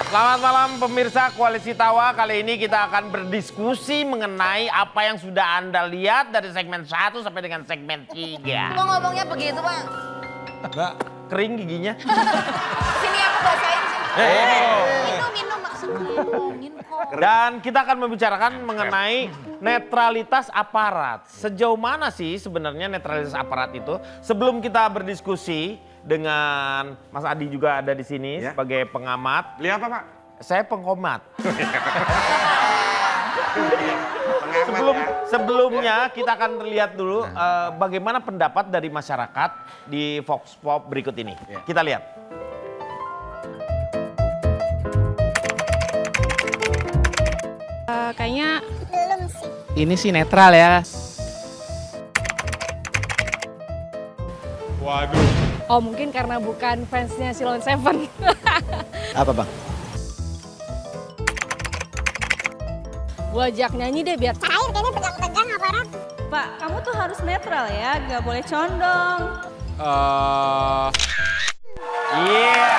Selamat malam pemirsa Koalisi Tawa. Kali ini kita akan berdiskusi mengenai apa yang sudah Anda lihat dari segmen 1 sampai dengan segmen 3. Kok ngomongnya begitu, Pak? Enggak, kering giginya. Sini aku bacain sini. Minum maksudnya ngomongin kok. Dan kita akan membicarakan mengenai netralitas aparat. Sejauh mana sih sebenarnya netralitas aparat itu? Sebelum kita berdiskusi dengan Mas Adi juga ada di sini sebagai pengamat. Beli apa, Pak? Saya pengkomat. Pengamat Sebelumnya kita akan lihat dulu bagaimana pendapat dari masyarakat di Vox Pop berikut ini. Kita lihat. Kayaknya ini sih netral ya. Waduh. Oh mungkin karena bukan fansnya Silon Seven. Apa bang? Gua ajak nyanyi deh biar Cair kayaknya tegang-tegang aparat. Pak, kamu tuh harus netral ya, nggak boleh condong. Iya.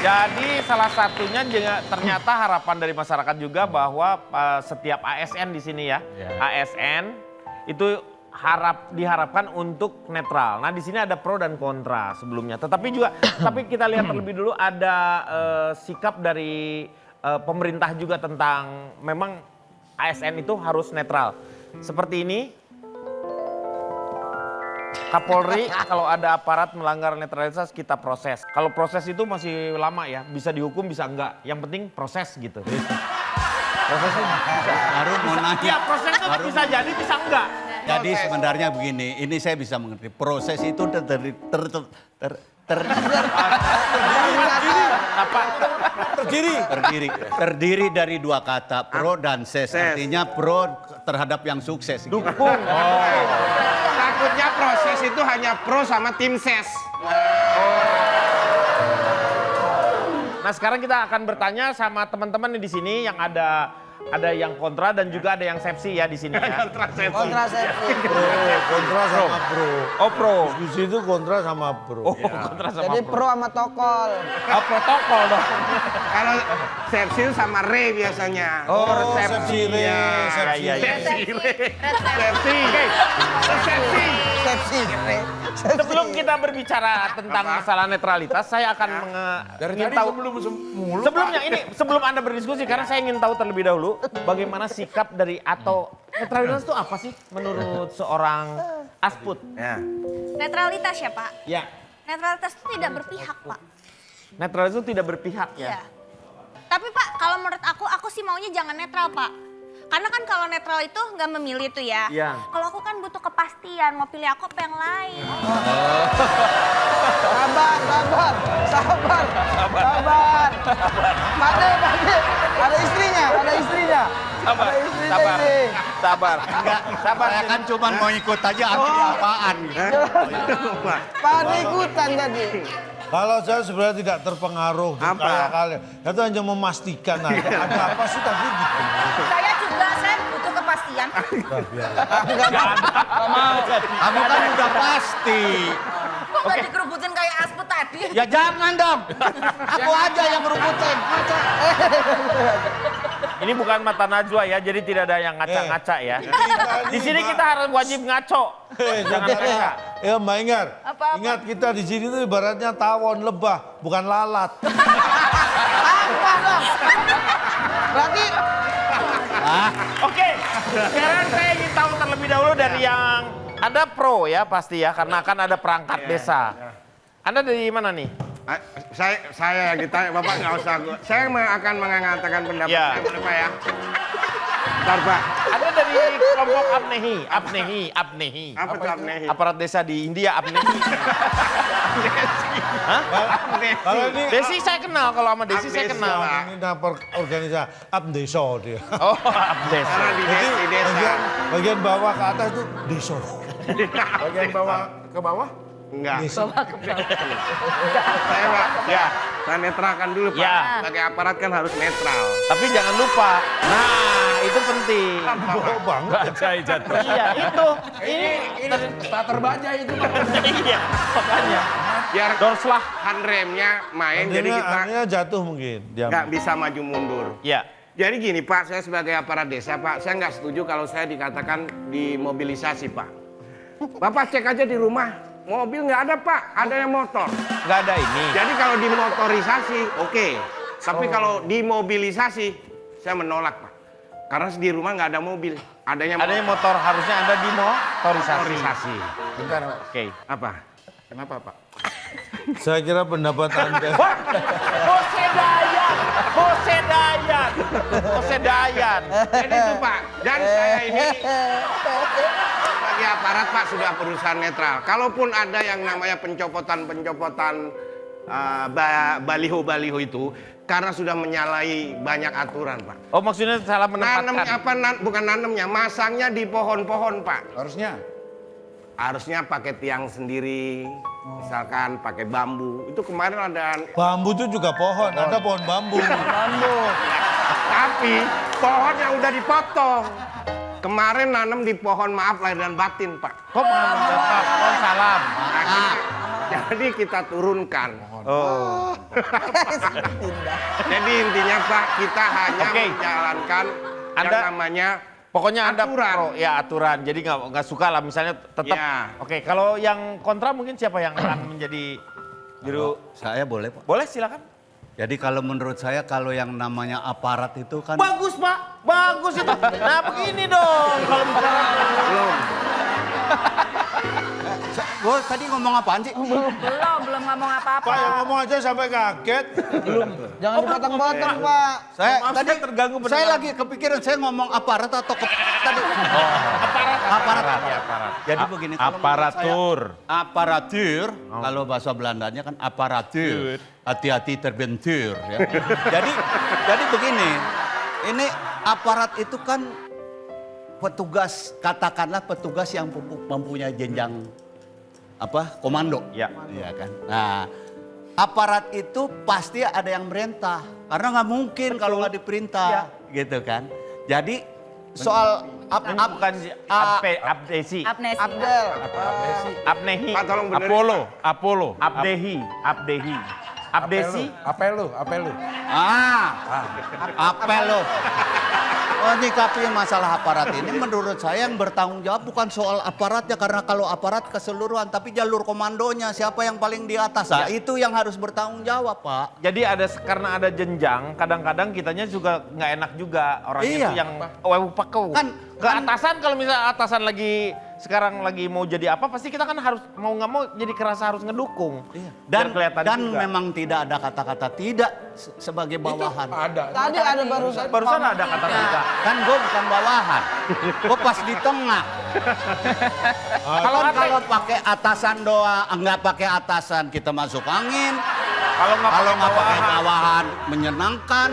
Jadi salah satunya juga ternyata harapan dari masyarakat juga bahwa setiap ASN di sini ya, ASN itu diharapkan untuk netral. Nah di sini ada pro dan kontra sebelumnya. Tetapi kita lihat terlebih dulu ada sikap dari pemerintah juga tentang memang ASN itu harus netral. Seperti ini. Kapolri kalau ada aparat melanggar netralitas kita proses. Kalau proses itu masih lama ya, bisa dihukum bisa enggak. Yang penting proses gitu. Prosesnya bisa. Baru mau nanya. Ya prosesnya bisa jadi bisa enggak. Jadi sebenarnya begini, ini saya bisa mengerti. Proses itu terdiri dari dua kata, pro dan ses. Artinya pro terhadap yang sukses. Dukung. Takutnya proses itu hanya pro sama tim ses. Nah sekarang kita akan bertanya sama teman-teman di sini yang ada yang kontra dan juga ada yang sepsi ya di sini ya. Kontrasepsi. Kontra sama pro. Oh pro. Diskusi itu kontra sama pro. Oh kontra sama Jadi pro. pro sama tokol. Oh, protokol dong. Kalau sepsil sama re biasanya. Oh Resepsi resepsi. re. Ya. Sepsi. Sepsi. Resepsi re. Sebelum kita berbicara tentang masalah netralitas, saya akan ingin tahu sebelumnya ini sebelum Anda berdiskusi karena saya ingin tahu terlebih dahulu bagaimana sikap dari atau netralitas itu apa sih menurut seorang Asput? Ya. Netralitas ya, Pak? Ya. Netralitas itu tidak berpihak, Pak. Netralitas itu tidak berpihak ya. Iya. Tapi Pak, kalau menurut aku sih maunya jangan netral, Pak. Karena kan kalau netral itu nggak memilih tuh ya. Iya. Kalau aku kan butuh kepastian, mau pilih aku apa yang lain. Sabar. Pade. Ada istrinya. Sabar. Sabar. Saya kan cuma mau ikut aja artinya apaan. Pade ikutan tadi. Kalau saya sebenarnya tidak terpengaruh kayak kalian. Itu hanya memastikan aja. Ada apa sih tadi gitu. Saya butuh kepastian. Kamu kan udah pasti. Kok nggak dikerubutin kayak Asput tadi? Ya jangan dong. Aku aja yang ngerubutin. Ini bukan mata najwa ya, jadi tidak ada yang ngaca-ngaca ya. Di sini kita harus wajib ngaco. Jangan ngaca. Ya Mbak Ingar, Apa-apa? ingat kita di sini tuh ibaratnya tawon lebah, bukan lalat. Berarti Oke, sekarang saya ingin tahu terlebih dahulu dari yang ada pro ya pasti ya, karena akan ada perangkat desa. Anda dari mana nih? Saya yang ditanya, Bapak nggak usah. Saya akan mengatakan pendapat Ya. saya, boleh, Pak ya. Bentar, Pak. Ada dari kelompok Apnehi. Apa itu apnehi? Aparat desa di India Apnehi. Hah? Kalau ini Desi saya kenal, kalau sama Desi saya kenal. ini dapur organisasi abdeso dia. Oh, Abdes. Karena di desa. Bagian bawah ke atas itu deso. Bagian bawah ke bawah? Enggak. Deso. Saya, Pak. Ya. Saya netralkan dulu, Pak. Ya. Sebagai aparat kan harus netral. Tapi jangan lupa. Nah, itu penting. Bohong banget. Iya, itu. Ini starter baja itu. iya, makanya. biar Dorslah. handremnya main, jadi kita Akhirnya jatuh mungkin. nggak bisa maju mundur. Ya. Jadi gini Pak, saya sebagai aparat desa Pak, saya nggak setuju kalau saya dikatakan dimobilisasi Pak. Bapak cek aja di rumah, mobil nggak ada Pak, ada yang motor. Nggak ada ini. Jadi kalau dimotorisasi, oke. Tapi kalau dimobilisasi, saya menolak Pak. Karena di rumah nggak ada mobil, adanya motor, harusnya Anda dimotorisasi. motorisasi. Bentar, Oke. Apa? kenapa Pak? Saya kira pendapat Anda. Bose Dayan. Jadi itu Pak, dan saya ini sebagai aparat Pak sudah berusaha netral. Kalaupun ada yang namanya pencopotan baliho-baliho itu, karena sudah menyalahi banyak aturan Pak. Oh maksudnya salah menempatkan. Bukan nanemnya, masangnya di pohon-pohon Pak. Harusnya Pakai tiang sendiri, misalkan pakai bambu. Itu kemarin ada. Bambu itu juga pohon, ada pohon bambu. Tapi pohon yang udah dipotong. Kemarin nanam di pohon maaf lahir dan batin Pak. Kok pohon salam? Jadi kita turunkan. Oh. Jadi intinya Pak, kita hanya Oke. menjalankan yang Anda- namanya Pokoknya Anda aturan. aturan. Jadi nggak suka lah misalnya tetap. Ya. Oke, kalau yang kontra mungkin siapa yang akan menjadi juru? Saya boleh Pak. Boleh silakan. Jadi kalau menurut saya kalau yang namanya aparat itu kan Bagus Pak, bagus itu. Nah begini dong kalau bicara. belum. Gue tadi ngomong apaan sih? Belum ngomong apa-apa. Pak yang ngomong aja sampai kaget. jangan dipotong-potong Pak. Saya Maaf, tadi saya terganggu saya beneran. lagi kepikiran saya ngomong aparat atau tadi. Aparat. Jadi begini kalau menurut Aparatur. saya, aparatur kalau bahasa Belandanya kan aparatur. Hati-hati terbentur ya. jadi begini. Ini aparat itu kan petugas, katakanlah petugas yang mempunyai jenjang komando. Ya. Iya kan. Nah, aparat itu pasti ada yang merintah karena nggak mungkin kalau nggak diperintah, gitu kan. Jadi soal Ini bukan abdesi. Abnesi. Abdel. Abnehi. Pak, tolong benerin. Apollo. Abdehi. Abdesi. Apa lu? apel lo. Menyikapi masalah aparat ini menurut saya yang bertanggung jawab bukan soal aparatnya karena kalau aparat keseluruhan tapi jalur komandonya siapa yang paling di atas. Nah, itu yang harus bertanggung jawab Pak. Jadi karena ada jenjang, kadang-kadang kitanya juga nggak enak juga orang Iya. itu yang wewu pakau. Ke atasan kalau misalnya atasan sekarang lagi mau jadi apa, pasti kita kan harus mau nggak mau jadi kerasa harus ngedukung. Biar kelihatan Dan juga. memang tidak ada kata-kata tidak sebagai bawahan. Tadi ada barusan. Barusan ada kata tidak. Kan gue bukan bawahan, gue pas di tengah. Kalau pakai atasan doang, nggak pakai atasan kita masuk angin. Kalau nggak Kalau pakai nggak pakai bawahan. bawahan menyenangkan.